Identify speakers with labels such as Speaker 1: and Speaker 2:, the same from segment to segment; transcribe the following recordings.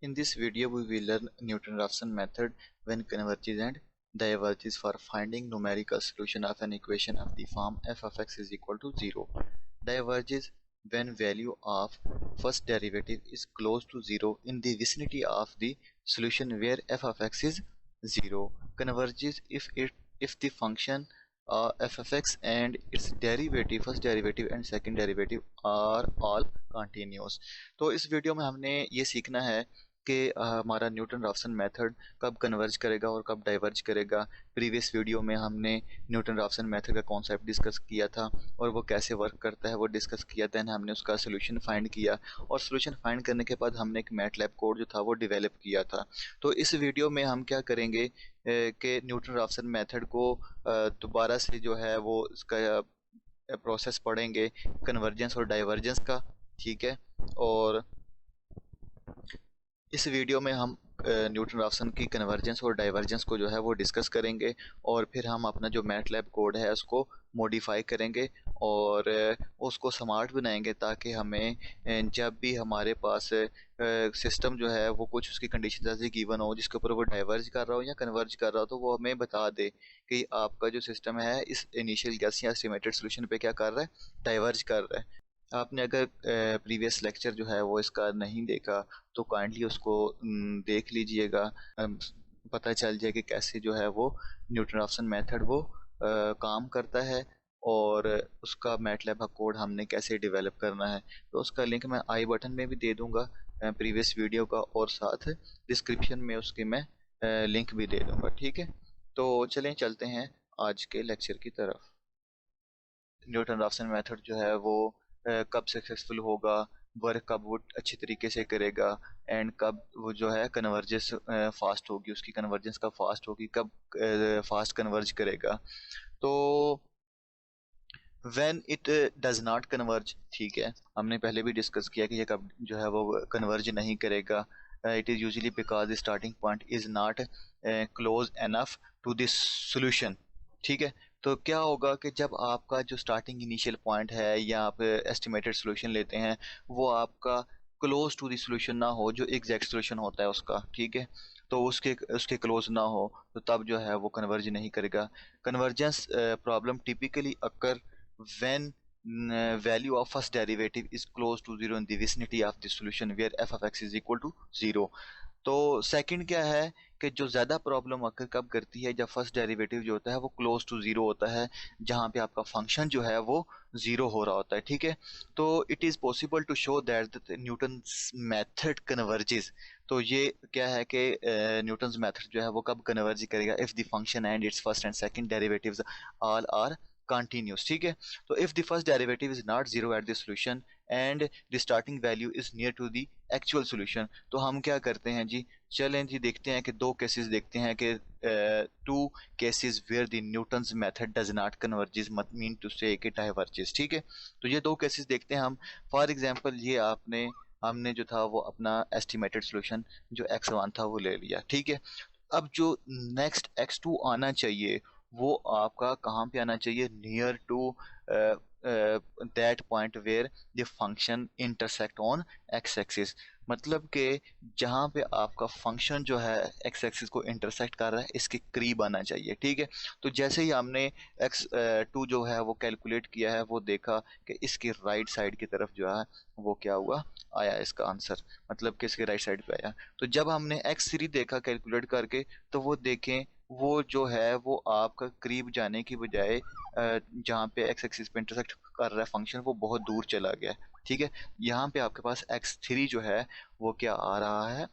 Speaker 1: In this video, we will learn Newton-Raphson method when converges and diverges for finding numerical solution of an equation of the form f of x is equal to 0. Diverges when value of first derivative is close to 0 in the vicinity of the solution where f of x is 0. Converges if the function f of x and its derivative first derivative and second derivative are all continuous. तो इस video में हमने ये सीखना है कि हमारा Newton Raphson method कब कन्वर्ज करेगा और कब डाइवर्ज करेगा। प्रीवियस वीडियो में हमने न्यूटन राफसन मेथड का कॉन्सेप्ट डिस्कस किया था और वो कैसे वर्क करता है वो डिस्कस किया। दैन हमने उसका सोल्यूशन फाइंड किया और सोल्यूशन फाइंड करने के बाद हमने एक मैटलैब कोड जो था वो डेवलप किया था। तो इस वीडियो में हम क्या करेंगे कि न्यूटन राफसन मेथड को दोबारा से जो है वो इसका प्रोसेस पढ़ेंगे कन्वर्जेंस और डाइवर्जेंस का, ठीक है। और इस वीडियो में हम न्यूटन राफसन की कन्वर्जेंस और डाइवर्जेंस को जो है वो डिस्कस करेंगे और फिर हम अपना जो मैटलैब कोड है उसको मॉडिफाई करेंगे और उसको स्मार्ट बनाएंगे ताकि हमें जब भी हमारे पास सिस्टम जो है वो कुछ उसकी कंडीशन ऐसी गिवन हो जिसके ऊपर वो डाइवर्ज कर रहा हो या कन्वर्ज कर रहा हो तो वो हमें बता दे कि आपका जो सिस्टम है इस इनिशियल गैस या एस्टिमेटेड सोल्यूशन पे क्या कर रहा है, डाइवर्ज कर रहा है। आपने अगर प्रीवियस लेक्चर जो है वो इसका नहीं देखा तो काइंडली उसको देख लीजिएगा। पता चल जाए कि कैसे जो है वो न्यूटन राफसन मेथड वो काम करता है और उसका मैटलैब का कोड हमने कैसे डेवलप करना है। तो उसका लिंक मैं आई बटन में भी दे दूंगा प्रीवियस वीडियो का और साथ डिस्क्रिप्शन में उसके मैं लिंक भी दे दूंगा, ठीक है। तो चलें चलते हैं आज के लेक्चर की तरफ। न्यूटन राफसन मेथड जो है वो कब सक्सेसफुल होगा, वर्क कब वो अच्छी तरीके से करेगा एंड कब वो जो है कन्वर्जेंस फास्ट होगी, उसकी कन्वर्जेंस कब फास्ट होगी, कब फास्ट कन्वर्ज करेगा। तो when it does not converge, ठीक है, हमने पहले भी डिस्कस किया कि ये कब जो है वो कन्वर्ज नहीं करेगा। It is usually because the starting point is not close enough to this solution, ठीक है। तो क्या होगा कि जब आपका जो स्टार्टिंग इनिशियल पॉइंट है या आप एस्टिमेटेड सोल्यूशन लेते हैं वो आपका क्लोज टू द सोल्यूशन ना हो जो एग्जैक्ट सोल्यूशन होता है उसका, ठीक है। तो उसके उसके क्लोज ना हो तो तब जो है वो कन्वर्ज नहीं करेगा। Convergence problem typically occur when value of first derivative is close to zero in the vicinity of the solution where f of x is equal to zero। तो सेकंड क्या है कि जो ज़्यादा प्रॉब्लम आकर कब करती है जब फर्स्ट डेरिवेटिव जो होता है वो क्लोज टू ज़ीरो होता है, जहाँ पे आपका फंक्शन जो है वो ज़ीरो हो रहा होता है, ठीक है। तो it is possible to show that Newton method converges. तो ये क्या है कि न्यूटन मेथड जो है वो कब कन्वर्ज करेगा, if the function and its first and second derivatives all are continuous, ठीक है। तो if the first derivative is not zero at the solution and the starting value is near to the actual solution, तो हम क्या करते हैं जी, चलें जी देखते हैं कि दो केसेस देखते हैं कि two cases where the Newton's method does not converges mean to say कि डाइवर्जेस, ठीक है। तो ये दो केसेस देखते हैं हम। फॉर एग्जांपल ये हमने जो था वो अपना एस्टिमेटेड सोल्यूशन जो x1 था वो ले लिया, ठीक है। अब जो नेक्स्ट x2 आना चाहिए वो आपका कहाँ पे आना चाहिए, near to that point where the function intersect on X axis. मतलब कि जहाँ पे आपका फंक्शन जो है एक्स एक्सिस को इंटरसेक्ट कर रहा है इसके करीब आना चाहिए, ठीक है। तो जैसे ही हमने x2 जो है वो कैलकुलेट किया है वो देखा कि इसके राइट साइड की तरफ जो है वो क्या हुआ, आया इसका आंसर, मतलब कि इसके राइट साइड पे आया। तो जब हमने x3 देखा कैलकुलेट करके तो वो देखें वो जो है वो आपका करीब जाने की बजाय जहाँ पे एक्स एक्सिस पे इंटरसेक्ट कर रहा है फंक्शन वो बहुत दूर चला गया, ठीक है। यहाँ पे आपके पास x3 जो है वो क्या आ रहा है,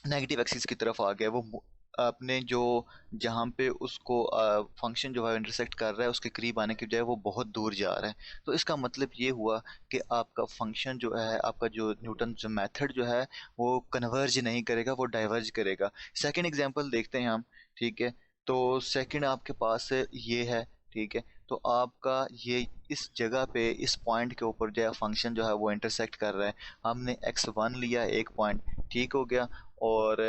Speaker 1: नेगेटिव एक्सिस की तरफ आ गया। वो अपने जो जहाँ पे उसको फंक्शन जो है इंटरसेक्ट कर रहा है उसके करीब आने की बजाय वो बहुत दूर जा रहा है। तो इसका मतलब ये हुआ कि आपका फंक्शन जो है, आपका जो न्यूटन जो मेथड जो है वो कन्वर्ज नहीं करेगा, वो डाइवर्ज करेगा। सेकंड एग्जांपल देखते हैं हम, ठीक है। तो सेकंड आपके पास ये है, ठीक है। तो आपका ये इस जगह पे इस पॉइंट के ऊपर जो है फंक्शन जो है वो इंटरसेक्ट कर रहा है। हमने x1 लिया एक पॉइंट, ठीक हो गया। और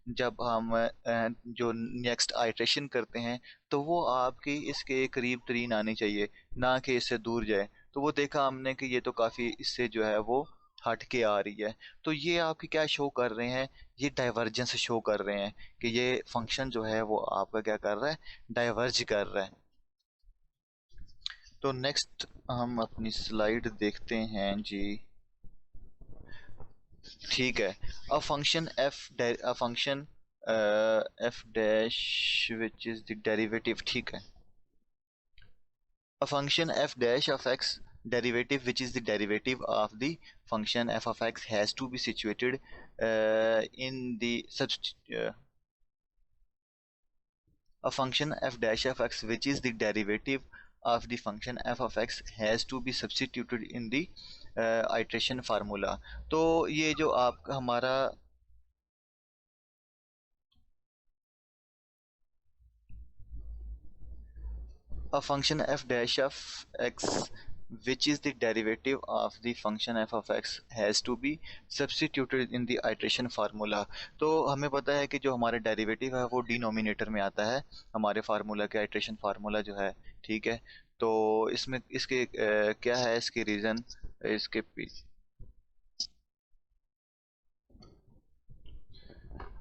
Speaker 1: जब हम जो नेक्स्ट आइट्रेशन करते हैं तो वो आपकी इसके करीब तरीन आनी चाहिए, ना कि इससे दूर जाए। तो वो देखा हमने कि ये तो काफ़ी इससे जो है वो हट के आ रही है। तो ये आपकी क्या शो कर रहे हैं, ये डाइवर्जेंस शो कर रहे हैं कि ये फंक्शन जो है वो आपका क्या कर रहा है, डाइवर्ज कर रहा है। तो नेक्स्ट हम अपनी स्लाइड देखते हैं जी। ठीक है, a function F dash which is the derivative, ठीक है, a function f dash of x derivative which is the derivative of the function f of x has to be situated in the a function f dash of x which is the derivative of the function f of x has to be substituted in the iteration formula। तो ये जो आप हमारा a function f dash of x which is the derivative of the function f of x has to be substituted in the iteration formula। तो हमें पता है कि जो हमारा डेरिवेटिव है वो डिनोमिनेटर में आता है हमारे फार्मूला के, आइट्रेशन फार्मूला जो है, ठीक है। तो इसमें इसके क्या है इसके रीजन, इसके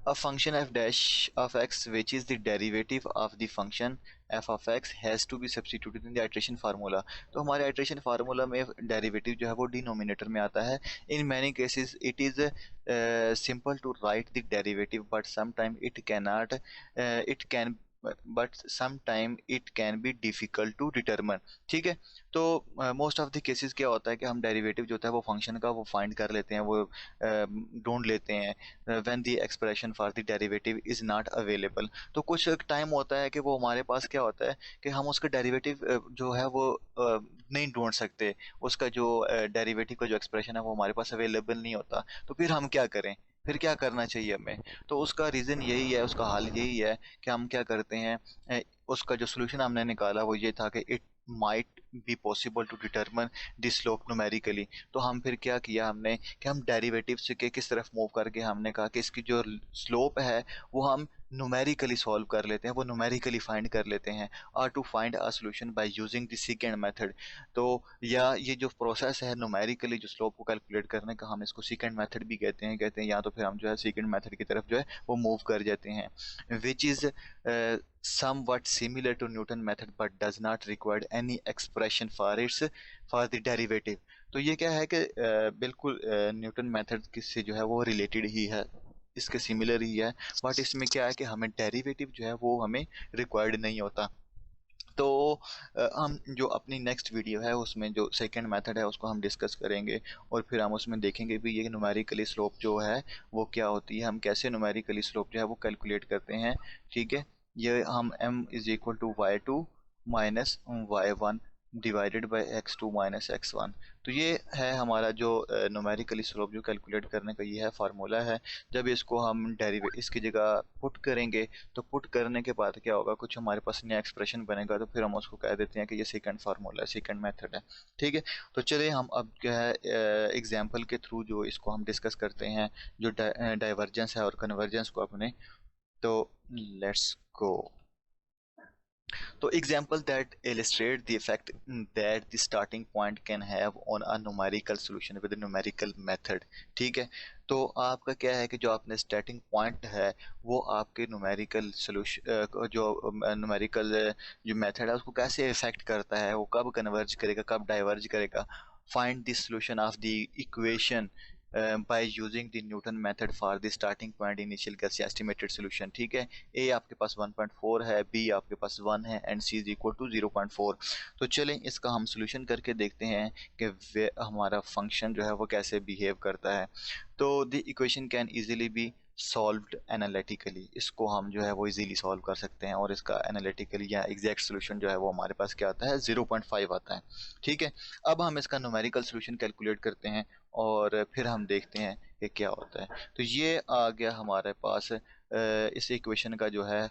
Speaker 1: a function f dash of x which is the derivative of the function f of x has to be substituted in the iteration formula। तो हमारे iteration formula में derivative जो है वो denominator में आता है। In many cases it is simple to write the derivative but sometimes it cannot it can but sometime it can be difficult to determine। ठीक है, तो मोस्ट ऑफ द केसेस क्या होता है कि हम डेरिवेटिव जो होता है वो फंक्शन का वो फाइंड कर लेते हैं, वो ढूंढ लेते हैं when the expression for the derivative is not available। तो कुछ टाइम होता है कि वो हमारे पास क्या होता है कि हम उसका डेरिवेटिव जो है वो नहीं ढूंढ सकते, उसका जो डेरिवेटिव का जो एक्सप्रेशन है वो हमारे पास अवेलेबल नहीं होता। तो फिर हम क्या करें, फिर क्या करना चाहिए हमें? तो उसका रीज़न यही है, उसका हल यही है कि हम क्या करते हैं, उसका जो सोल्यूशन हमने निकाला वो ये था कि it might be possible to determine the slope numerically. तो हम फिर क्या किया हमने कि हम डेरिवेटिव से के किस तरफ मूव करके हमने कहा कि इसकी जो स्लोप है वो हम न्यूमेरिकली सॉल्व कर लेते हैं, वो न्यूमेरिकली फाइंड कर लेते हैं, और to find a solution by using the second method. तो या ये जो प्रोसेस है न्यूमेरिकली जो स्लोप को कैलकुलेट करने का, हम इसको सेकंड मेथड भी कहते हैं, या तो फिर हम जो है सेकंड मेथड की तरफ जो है वो मूव कर जाते हैं, which is somewhat similar to Newton method but does not require any expression for the derivative। तो ये क्या है कि बिल्कुल न्यूटन मेथड से जो है वो रिलेटेड ही है, इसके सिमिलर ही है, बट इसमें क्या है कि हमें डेरिवेटिव जो है वो हमें रिक्वायर्ड नहीं होता। तो हम जो अपनी नेक्स्ट वीडियो है उसमें जो सेकंड मेथड है उसको हम डिस्कस करेंगे, और फिर हम उसमें देखेंगे भी ये न्यूमेरिकली स्लोप जो है वो क्या होती है, हम कैसे न्यूमेरिकली स्लोप जो है वो कैलकुलेट करते हैं। ठीक है, ये हम m is equal to y2 minus y1 divided by x2 minus x1। तो ये है हमारा जो न्यूमेरिकली स्लोप जो कैलकुलेट करने का ये है फार्मूला है। जब इसको हम डेरिवेट इसकी जगह पुट करेंगे तो पुट करने के बाद क्या होगा, कुछ हमारे पास नया एक्सप्रेशन बनेगा, तो फिर हम उसको कह देते हैं कि ये सेकंड फार्मूला है, सेकंड मेथड है। ठीक है, तो चलिए हम अब क्या है एग्जांपल के थ्रू जो इसको हम डिस्कस करते हैं, जो डाइवर्जेंस है और कन्वर्जेंस को अपने। तो लेट्स गो। तो example that illustrate the effect that the starting point can have on a numerical solution with a numerical method। ठीक है, तो आपका क्या है कि जो आपने स्टार्टिंग पॉइंट है वो आपके न्यूमेरिकल सोल्यूशन जो न्यूमेरिकल जो मेथड है उसको कैसे इफेक्ट करता है, वो कब कन्वर्ज करेगा, कब डाइवर्ज करेगा। Find the solution of the equation by using the Newton method for the starting point initial guess estimated solution। ठीक है, a आपके पास 1.4 है, b आपके पास 1 है, and c is equal to 0.4। तो चलें इसका हम सोल्यूशन करके देखते हैं कि हमारा फंक्शन जो है वो कैसे बिहेव करता है। तो the equation can easily B solved analytically, इसको हम जो है वो इजीली सॉल्व कर सकते हैं, और इसका एनालिटिकली या एग्जैक्ट सोल्यूशन जो है वो हमारे पास क्या आता है, 0.5 आता है। ठीक है, अब हम इसका न्यूमेरिकल सोल्यूशन कैलकुलेट करते हैं और फिर हम देखते हैं कि क्या होता है। तो ये आ गया हमारे पास इस इक्वेशन का जो है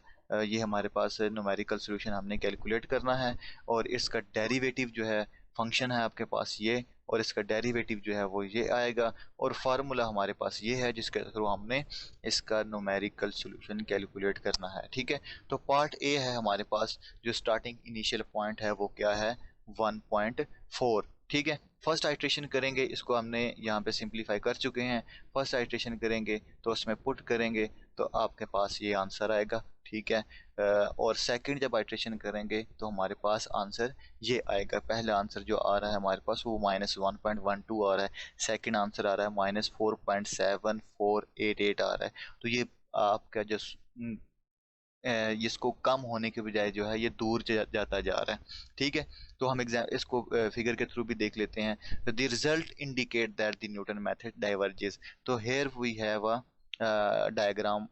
Speaker 1: ये हमारे पास न्यूमेरिकल सोल्यूशन हमने कैलकुलेट करना है, और इसका डेरिवेटिव जो है फंक्शन है आपके पास ये, और इसका डेरिवेटिव जो है वो ये आएगा, और फार्मूला हमारे पास ये है जिसके थ्रू हमने इसका न्यूमेरिकल सोल्यूशन कैलकुलेट करना है। ठीक है, तो पार्ट ए है हमारे पास, जो स्टार्टिंग इनिशियल पॉइंट है वो क्या है, 1.4। ठीक है, फर्स्ट आइट्रेशन करेंगे, इसको हमने यहाँ पे सिंप्लीफाई कर चुके हैं। फर्स्ट आइट्रेशन करेंगे तो उसमें पुट करेंगे तो आपके पास ये आंसर आएगा, ठीक है। और सेकंड जब आइट्रेशन करेंगे तो हमारे पास आंसर ये आएगा। पहला आंसर जो आ रहा है हमारे पास वो -1.12 आ रहा है, सेकंड आंसर आ रहा है -4.7488 आ रहा है। तो ये आपका जो इसको कम होने के बजाय जो है ये दूर जाता जा रहा है, ठीक है। तो हम एग्जाम इसको फिगर के थ्रू भी देख लेते हैं। The result indicate that the Newton method diverges. तो here we have a diagram.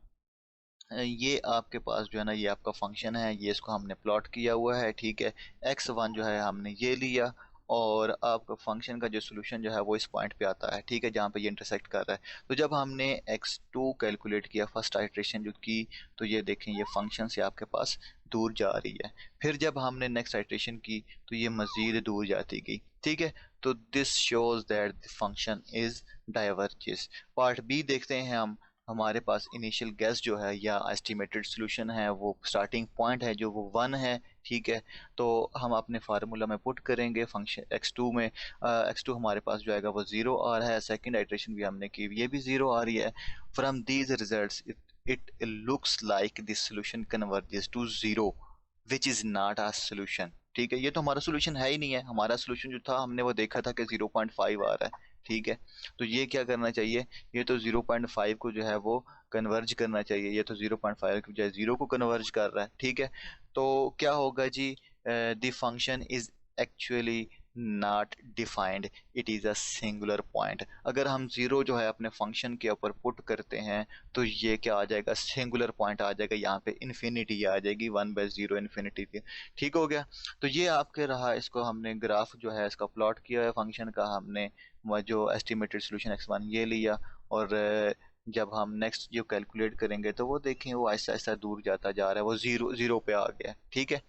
Speaker 1: ये आपके पास जो है ना ये आपका फंक्शन है, ये इसको हमने प्लॉट किया हुआ है, ठीक है। x1 जो है हमने ये लिया और आपका फंक्शन का जो सोल्यूशन जो है वो इस पॉइंट पे आता है, ठीक है, जहाँ पे ये इंटरसेक्ट कर रहा है। तो जब हमने x2 कैलकुलेट किया फर्स्ट आइट्रेशन जो की, तो ये देखें ये फंक्शन से आपके पास दूर जा रही है। फिर जब हमने नेक्स्ट आइट्रेशन की तो ये मजीद दूर जाती गई, ठीक है। तो this shows that the function is diverges. Part B देखते हैं हम। हमारे पास इनिशियल गैस जो है या एस्टिमेटेड सोल्यूशन है वो स्टार्टिंग पॉइंट है जो वो 1 है, ठीक है। तो हम अपने फार्मूला में पुट करेंगे फंक्शन x2 में। x2 हमारे पास जो आएगा वो 0 आ रहा है, सेकंड आइट्रेशन भी हमने की ये भी 0 आ रही है। From these results it looks like this solution converges to 0 which is not a solution, ठीक है। ये तो हमारा सोल्यूशन है ही नहीं है। हमारा सोल्यूशन जो था हमने वो देखा था कि 0.5 आ रहा है, ठीक है। तो ये क्या करना चाहिए, ये तो 0.5 को जो है वो कन्वर्ज करना चाहिए। ये तो 0.5 की बजाय 0 को कन्वर्ज कर रहा है, ठीक है। तो क्या होगा जी, the function is actually not defined, it is a singular point. अगर हम 0 जो है अपने फंक्शन के ऊपर पुट करते हैं तो ये क्या आ जाएगा, सिंगुलर पॉइंट आ जाएगा। यहाँ पे इन्फिनिटी आ जाएगी, 1/0 इन्फिनिटी की, ठीक हो गया। तो ये आपके रहा, इसको हमने ग्राफ जो है इसका प्लॉट किया है फंक्शन का। हमने वो जो एस्टिमेटेड सोल्यूशन x1 ये लिया और जब हम नेक्स्ट जो कैलकुलेट करेंगे तो वो देखें वो ऐसा ऐसा दूर जाता जा रहा है, वो 0 पे आ गया, ठीक है।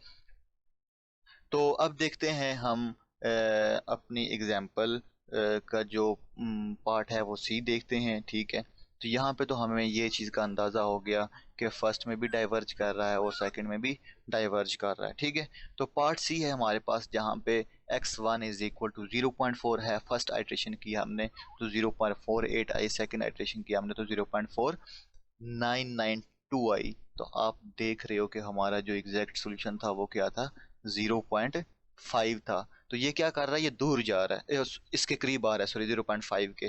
Speaker 1: तो अब देखते हैं हम अपनी एग्जाम्पल का जो पार्ट है वो सी देखते हैं, ठीक है। तो यहाँ पे तो हमें ये चीज़ का अंदाज़ा हो गया कि फर्स्ट में भी डाइवर्ज कर रहा है और सेकंड में भी डाइवर्ज कर रहा है, ठीक है। तो पार्ट सी है हमारे पास जहाँ पे x1 इज इक्वल टू 0.4 है। फर्स्ट आइट्रेशन की हमने तो 0.48 आई, सेकंड आइट्रेशन की हमने तो 0.4992 आई। तो आप देख रहे हो कि हमारा जो एग्जैक्ट सॉल्यूशन था वो क्या था, 0.5 था। तो ये क्या कर रहा है, ये दूर जा रहा है, इसके करीब आ रहा है, सॉरी 0.5 के।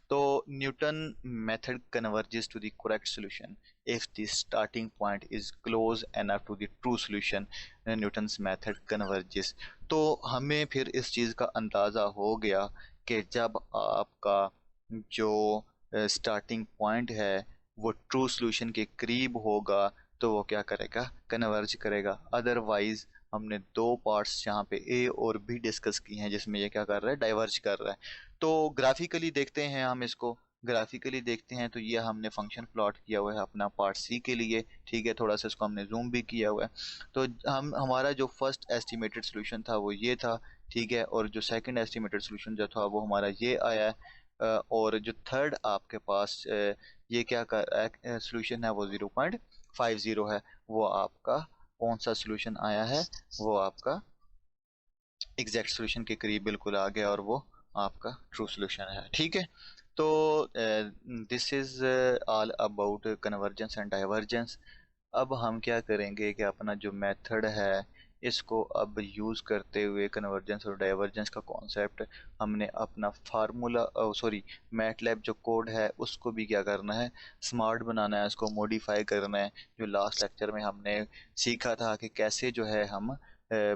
Speaker 1: तो Newton method converges to the correct solution if the starting point is close enough to the true solution, Newton's method converges. तो हमें फिर इस चीज़ का अंदाज़ा हो गया कि जब आपका जो स्टार्टिंग पॉइंट है वो ट्रू सॉल्यूशन के करीब होगा तो वो क्या करेगा, कन्वर्ज करेगा। अदरवाइज हमने दो पार्ट्स यहाँ पे ए और बी डिस्कस की हैं जिसमें ये क्या कर रहा है, डाइवर्ज कर रहा है। तो ग्राफिकली देखते हैं हम इसको, ग्राफिकली देखते हैं तो ये हमने फंक्शन प्लॉट किया हुआ है अपना पार्ट सी के लिए, ठीक है। थोड़ा सा इसको हमने जूम भी किया हुआ है। तो हम हमारा जो फर्स्ट एस्टिमेटेड सोल्यूशन था वो ये था, ठीक है। और जो सेकंड एस्टिमेटेड सोल्यूशन जो था वो हमारा ये आया है। और जो थर्ड आपके पास ये क्या कर सोल्यूशन है वो 0.50 है। वो आपका कौन सा सोल्यूशन आया है, वो आपका एग्जैक्ट सोल्यूशन के करीब बिल्कुल आ गया और वो आपका ट्रू सोल्यूशन है, ठीक है। तो this is all about convergence and divergence. अब हम क्या करेंगे कि अपना जो मेथड है इसको अब यूज़ करते हुए कन्वर्जेंस और डाइवर्जेंस का कॉन्सेप्ट हमने अपना फार्मूला सॉरी मैटलैब जो कोड है उसको भी क्या करना है, स्मार्ट बनाना है, उसको मॉडिफाई करना है। जो लास्ट लेक्चर में हमने सीखा था कि कैसे जो है हम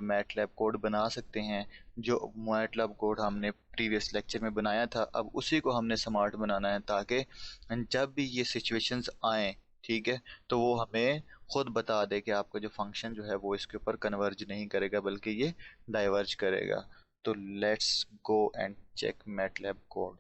Speaker 1: मैटलैब कोड बना सकते हैं, जो मैटलैब कोड हमने प्रीवियस लेक्चर में बनाया था अब उसी को हमने स्मार्ट बनाना है ताकि जब भी ये सिचुएशंस आए, ठीक है, तो वो हमें खुद बता दे कि आपका जो फंक्शन जो है वो इसके ऊपर कन्वर्ज नहीं करेगा बल्कि ये डाइवर्ज करेगा। तो let's go and check MATLAB code.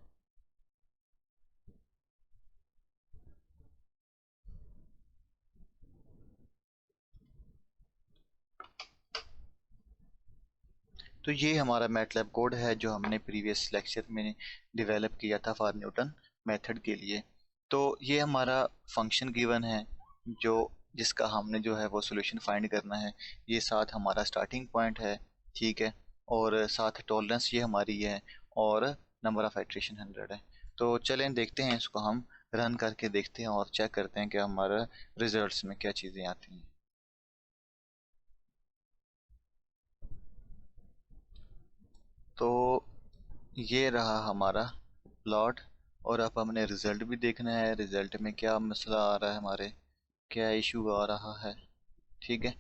Speaker 1: तो ये हमारा मैटलैब कोड है जो हमने प्रीवियस लेक्चर में डेवलप किया था फॉर न्यूटन मेथड के लिए। तो ये हमारा फंक्शन गिवन है जो जिसका हमने जो है वो सॉल्यूशन फाइंड करना है। ये साथ हमारा स्टार्टिंग पॉइंट है, ठीक है, और साथ टॉलरेंस ये हमारी है और नंबर ऑफ आइट्रेशन 100 है। तो चलें देखते हैं, इसको हम रन करके देखते हैं और चेक करते हैं कि हमारा रिजल्ट्स में क्या चीज़ें आती हैं। तो ये रहा हमारा प्लॉट, और अब हमने रिजल्ट भी देखना है, रिजल्ट में क्या मसला आ रहा है, हमारे क्या इशू आ रहा है। ठीक है,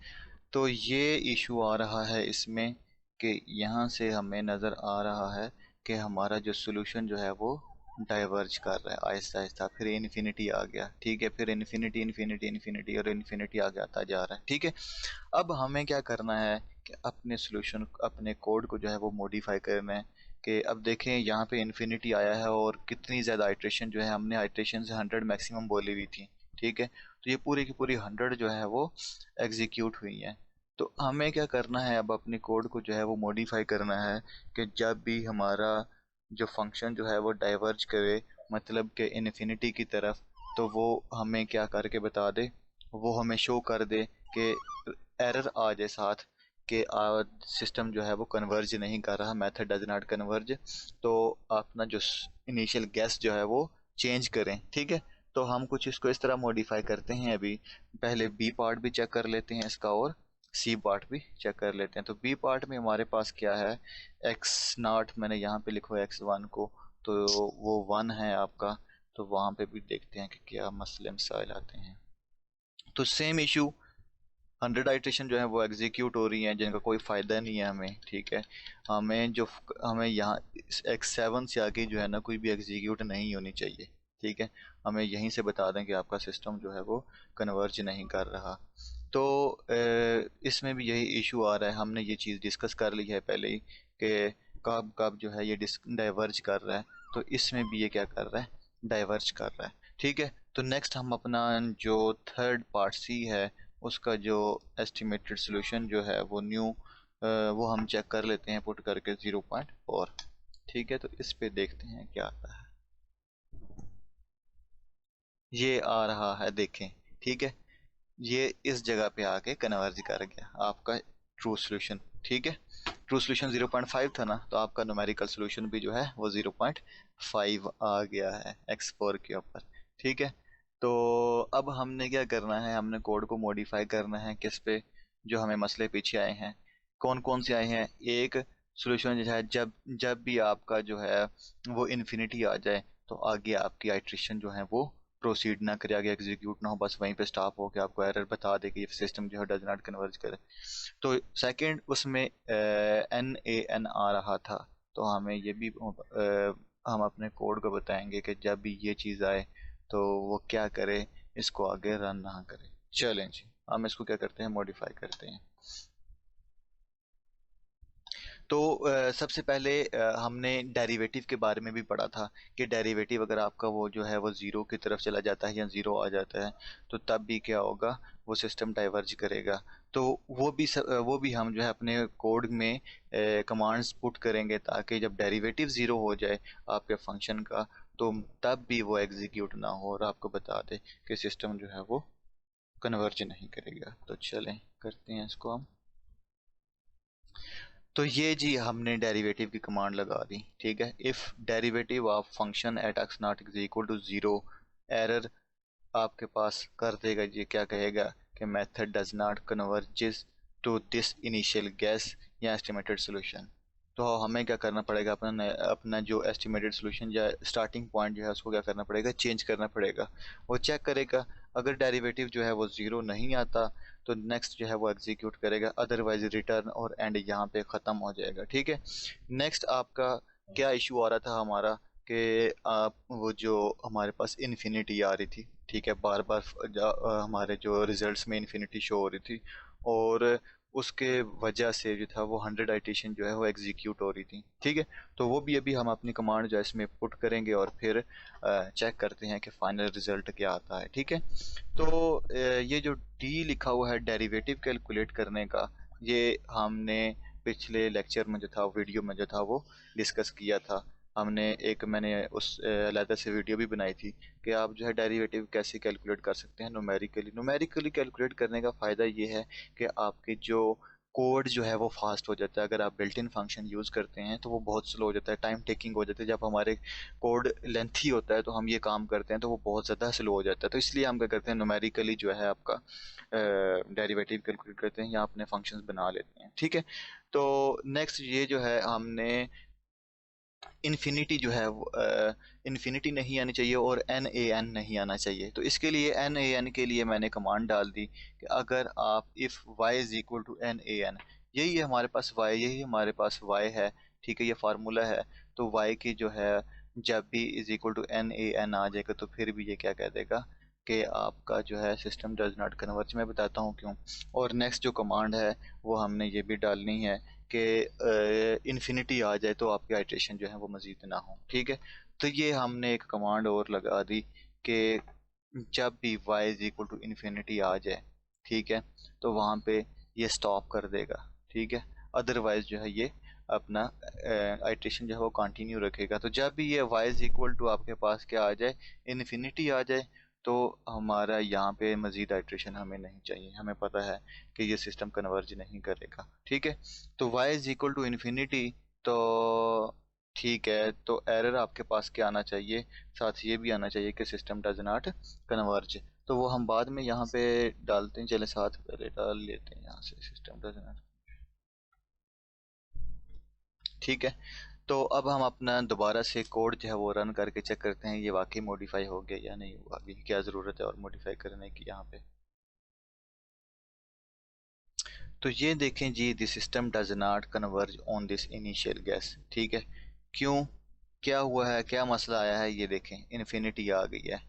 Speaker 1: तो ये इशू आ रहा है इसमें कि यहाँ से हमें नज़र आ रहा है कि हमारा जो सोल्यूशन जो है वो डाइवर्ज कर रहा है आहिस्ता आहिस्ता, फिर इन्फिनिटी आ गया। ठीक है, फिर इन्फिनिटी इन्फिनिटी इन्फिनिटी और इन्फिनिटी आगे आता जा रहा है। ठीक है, अब हमें क्या करना है कि अपने सोल्यूशन, अपने कोड को जो है वो मॉडिफाई करना है। कि अब देखें यहाँ पे इन्फिनिटी आया है और कितनी ज़्यादा आइट्रेशन जो है, हमने आइट्रेशन से 100 मैक्सिमम बोली हुई थी। ठीक है, तो ये पूरी की पूरी 100 जो है वो एग्जीक्यूट हुई है। तो हमें क्या करना है, अब अपने कोड को जो है वो मॉडिफाई करना है कि जब भी हमारा जो फंक्शन जो है वो डाइवर्ज करे, मतलब कि इन्फिनिटी की तरफ, तो वो हमें क्या करके बता दे, वो हमें शो कर दे कि एरर आ जाए साथ कि सिस्टम जो है वो कन्वर्ज नहीं कर रहा, मेथड डज नॉट कन्वर्ज। तो अपना जो इनिशियल गेस जो है वो चेंज करें। ठीक है, तो हम कुछ इसको इस तरह मॉडिफाई करते हैं। अभी पहले बी पार्ट भी चेक कर लेते हैं इसका, और सी पार्ट भी चेक कर लेते हैं। तो बी पार्ट में हमारे पास क्या है, एक्स नॉट, मैंने यहाँ पे लिखा है एक्स वन को, तो वो वन है आपका। तो वहाँ पे भी देखते हैं कि क्या मसले मसाइल आते हैं। तो सेम इशू, 100 आइट्रेशन जो है वो एग्जीक्यूट हो रही हैं जिनका कोई फ़ायदा नहीं है हमें। ठीक है, हमें यहाँ X7 से आगे जो है ना कोई भी एग्जीक्यूट नहीं होनी चाहिए। ठीक है, हमें यहीं से बता दें कि आपका सिस्टम जो है वो कन्वर्ज नहीं कर रहा। तो इसमें भी यही इशू आ रहा है, हमने ये चीज़ डिस्कस कर ली है पहले ही कि कब कब जो है ये डाइवर्ज कर रहा है। तो इसमें भी ये क्या कर रहा है, डाइवर्ज कर रहा है। ठीक है, तो नेक्स्ट हम अपना जो थर्ड पार्ट सी है, उसका जो एस्टिमेटेड सोल्यूशन जो है वो वो हम चेक कर लेते हैं पुट करके 0.4। ठीक है, तो इस पे देखते हैं क्या आता है। ये आ रहा है, देखें। ठीक है, ये इस जगह पे आके कन्वर्ज कर गया आपका ट्रू सोल्यूशन। ठीक है, ट्रू सोल्यूशन 0.5 था ना, तो आपका न्यूमेरिकल सोल्यूशन भी जो है वो 0.5 आ गया है x4 के ऊपर। ठीक है, तो अब हमने क्या करना है, हमने कोड को मॉडिफाई करना है किस पे, जो हमें मसले पीछे आए हैं। कौन कौन से आए हैं, एक सोल्यूशन जो है, जब जब भी आपका जो है वो इन्फिनिटी आ जाए, तो आगे आपकी आइट्रेशन जो है वो प्रोसीड ना करे, आगे एग्जीक्यूट ना हो, बस वहीं पे स्टॉप हो के आपको एरर बता दे कि ये सिस्टम जो है डज नॉट कन्वर्ज करे। तो सेकंड, उसमें NaN आ रहा था, तो हमें ये भी हम अपने कोड को बताएंगे कि जब भी ये चीज़ आए तो वो क्या करे, इसको आगे रन ना करे। चलें जी, हम इसको क्या करते हैं, मॉडिफाई करते हैं। तो सबसे पहले हमने डेरिवेटिव के बारे में भी पढ़ा था कि डेरिवेटिव अगर आपका वो जो है वो ज़ीरो की तरफ चला जाता है या ज़ीरो आ जाता है, तो तब भी क्या होगा, वो सिस्टम डाइवर्ज करेगा। तो वो भी हम जो है अपने कोड में कमांड्स पुट करेंगे, ताकि जब डेरिवेटिव ज़ीरो हो जाए आपके फंक्शन का, तो तब भी वो एग्जीक्यूट ना हो और आपको बता दे कि सिस्टम जो है वो कन्वर्ज नहीं करेगा। तो चलें करते हैं इसको हम। तो ये जी हमने डेरिवेटिव की कमांड लगा दी। ठीक है, if derivative of function at X naught is equal to zero, error आपके पास कर देगा जी, क्या कहेगा कि method does not converges to this initial guess या एस्टिमेटेड सोल्यूशन। तो हमें क्या करना पड़ेगा, अपना अपना जो एस्टिमेटेड सोल्यूशन या स्टार्टिंग पॉइंट जो है उसको क्या करना पड़ेगा, चेंज करना पड़ेगा। वो चेक करेगा, अगर डेरिवेटिव जो है वो ज़ीरो नहीं आता तो नेक्स्ट जो है वो एग्जीक्यूट करेगा, अदरवाइज रिटर्न और एंड यहाँ पे ख़त्म हो जाएगा। ठीक है, नेक्स्ट आपका क्या इशू आ रहा था हमारा, कि आप वो जो हमारे पास इन्फिनिटी आ रही थी। ठीक है, बार बार हमारे जो रिजल्ट्स में इन्फिनिटी शो हो रही थी, और उसके वजह से जो था वो 100 आइटेशन जो है वो एग्जीक्यूट हो रही थी। ठीक है, तो वो भी अभी हम अपनी कमांड जो है इसमें पुट करेंगे और फिर चेक करते हैं कि फाइनल रिजल्ट क्या आता है। ठीक है, तो ये जो डी लिखा हुआ है डेरिवेटिव कैलकुलेट करने का, ये हमने पिछले लेक्चर में जो था, वीडियो में जो था वो डिस्कस किया था। मैंने उस अलहदा से वीडियो भी बनाई थी कि आप जो है डेरिवेटिव कैसे कैलकुलेट कर सकते हैं न्यूमेरिकली। न्यूमेरिकली कैलकुलेट करने का फ़ायदा ये है कि आपकी जो कोड जो है वो फास्ट हो जाता है। अगर आप बिल्ट इन फंक्शन यूज़ करते हैं तो वो बहुत स्लो हो जाता है, टाइम टेकिंग हो जाता है। जब हमारे कोड लेंथी होता है तो हम ये काम करते हैं तो वो बहुत ज़्यादा स्लो हो जाता है। तो इसलिए हम क्या करते हैं, न्यूमेरिकली जो है आपका डेरिवेटिव कैलकुलेट करते हैं या अपने फंक्शंस बना लेते हैं। ठीक है, तो नेक्स्ट ये जो है हमने इन्फिनिटी जो है इन्फिनिटी नहीं आनी चाहिए और एन ए एन नहीं आना चाहिए। तो इसके लिए एन ए एन के लिए मैंने कमांड डाल दी कि अगर आप if Y is equal to N A N, यही है हमारे पास वाई, यही हमारे पास वाई है। ठीक है, ये फार्मूला है। तो वाई की जो है जब भी is equal to N A N आ जाएगा तो फिर भी ये क्या कह देगा कि आपका जो है सिस्टम डज नॉट कन्वर्ज। मैं बताता हूँ क्यों। और नेक्स्ट जो कमांड है वो हमने ये भी डालनी है कि इन्फिनिटी आ जाए तो आपकी आइट्रेशन जो है वो मजीद ना हो। ठीक है, तो ये हमने एक कमांड और लगा दी कि जब भी y is equal to infinity आ जाए, ठीक है, तो वहाँ पे ये स्टॉप कर देगा। ठीक है, अदरवाइज जो है ये अपना आइट्रेशन जो है वो कंटिन्यू रखेगा। तो जब भी ये y इज इक्वल टू आपके पास क्या आ जाए, इन्फिनिटी आ जाए, तो हमारा यहाँ पे मजीद आइट्रेशन हमें नहीं चाहिए। हमें पता है कि ये सिस्टम कन्वर्ज नहीं करेगा। ठीक है, तो y is equal to infinity, तो ठीक है, तो एरर आपके पास क्या आना चाहिए, साथ ये भी आना चाहिए कि सिस्टम डज नॉट कन्वर्ज। तो वो हम बाद में यहाँ पे डालते हैं, चले साथ पहले डाल लेते हैं यहाँ से सिस्टम डज नॉट। ठीक है, तो अब हम अपना दोबारा से कोड जो है वो रन करके चेक करते हैं ये वाकई मॉडिफाई हो गया या नहीं हुआ, अभी क्या ज़रूरत है और मॉडिफाई करने की यहाँ पे। तो ये देखें जी, the system does not converge on this initial guess. ठीक है, क्यों, क्या हुआ है, क्या मसला आया है, ये देखें इन्फिनिटी आ गई है।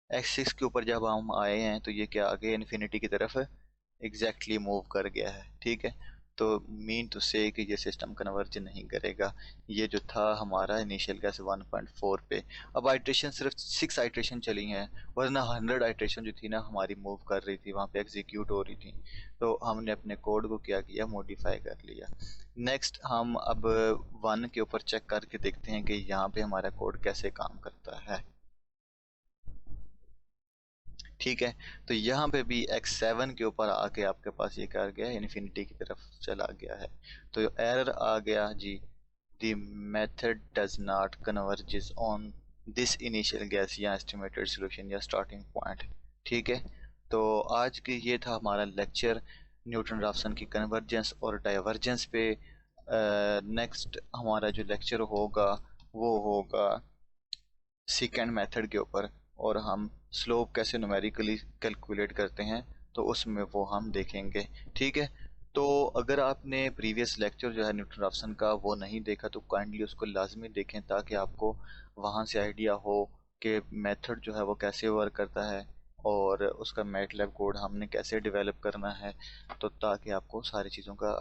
Speaker 1: एक्सिस के ऊपर जब हम आए हैं तो ये क्या आ गया, इन्फिनिटी की तरफ एग्जैक्टली मूव कर गया है। ठीक है, तो मीन टू से कि ये सिस्टम कन्वर्ज नहीं करेगा। ये जो था हमारा इनिशियल गैस 1.4 पे, अब आइट्रेशन सिर्फ 6 आइट्रेशन चली हैं, वरना 100 आइट्रेशन जो थी ना हमारी मूव कर रही थी, वहाँ पे एग्जीक्यूट हो रही थी। तो हमने अपने कोड को क्या किया, मॉडिफाई कर लिया। नेक्स्ट हम अब 1 के ऊपर चेक करके देखते हैं कि यहाँ पे हमारा कोड कैसे काम करता है। ठीक है, तो यहाँ पे भी x7 के ऊपर आके आपके पास ये कर गया, इन्फिनिटी की तरफ चला गया है। तो एरर आ गया जी, the method does not converges on this initial guess या एस्टिमेटेड सॉल्यूशन या स्टार्टिंग पॉइंट। ठीक है, तो आज के ये था हमारा लेक्चर न्यूटन राफसन की कन्वर्जेंस और डाइवर्जेंस पे। नेक्स्ट हमारा जो लेक्चर होगा वो होगा सेकेंड मेथड के ऊपर, और हम स्लोप कैसे न्यूमेरिकली कैलकुलेट करते हैं तो उसमें वो हम देखेंगे। ठीक है, तो अगर आपने प्रीवियस लेक्चर जो है न्यूटन राफसन का वो नहीं देखा तो काइंडली उसको लाजमी देखें, ताकि आपको वहाँ से आइडिया हो कि मेथड जो है वो कैसे वर्क करता है और उसका मैटलैब कोड हमने कैसे डेवलप करना है, तो ताकि आपको सारी चीज़ों का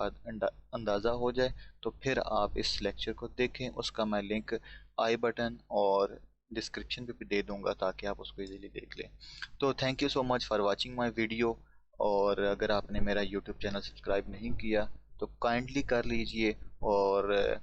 Speaker 1: अंदाज़ा हो जाए। तो फिर आप इस लेक्चर को देखें, उसका मैं लिंक आई बटन और डिस्क्रिप्शन पे भी दे दूंगा ताकि आप उसको इजीली देख लें। तो thank you so much for watching my video. और अगर आपने मेरा यूट्यूब चैनल सब्सक्राइब नहीं किया तो काइंडली कर लीजिए, और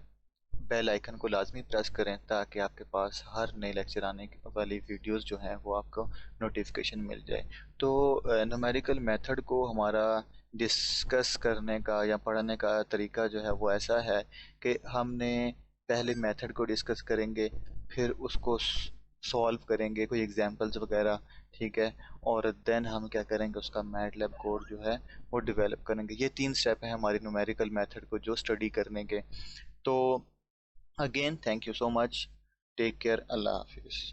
Speaker 1: बेल आइकन को लाजमी प्रेस करें ताकि आपके पास हर नए लेक्चर आने वाली वीडियोस जो हैं वो आपको नोटिफिकेशन मिल जाए। तो न्यूमेरिकल मेथड को हमारा डिस्कस करने का या पढ़ने का तरीका जो है वो ऐसा है कि हमने पहले मेथड को डिस्कस करेंगे, फिर उसको सॉल्व करेंगे, कोई एग्जांपल्स वगैरह। ठीक है, और देन हम क्या करेंगे, उसका मैटलैब कोड जो है वो डेवलप करेंगे। ये 3 स्टेप हैं हमारी न्यूमेरिकल मेथड को जो स्टडी करने के। तो again thank you so much, take care, अल्लाह हाफिज़।